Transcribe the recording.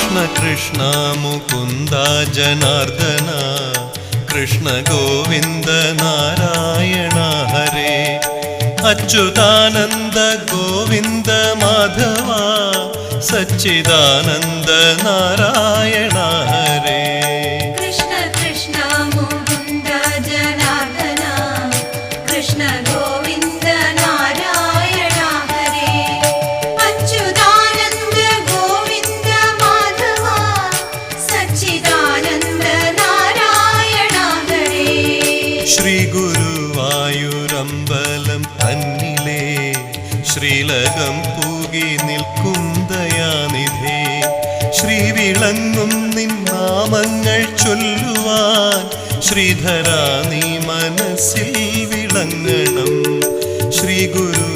कृष्ण कृष्ण मुकुन्द जनार्दन कृष्ण गोविन्द नारायण हरे अच्युतानन्द गोविन्द माधव सच्चिदानन्द नारायण हरे कृष्ण कृष्ण मुकुन्द जनार्दन कृष्ण गोविन्द नारायण हरे अच्युतानन्द गोविन्द माधव सच्चिदानन्द नारायण हरे श्री गुरुवायूरമ്പലം തന്നിലേ ശ്രീലകം പൂകി നിൽക്കും ദയാനിധേ ശ്രീവിളങ്ങും നിൻ നാമങ്ങൾ ചൊല്ലുവാൻ ശ്രീധരാ നീ മനസ്സിൽ വിളങ്ങണം ശ്രീ ഗുരു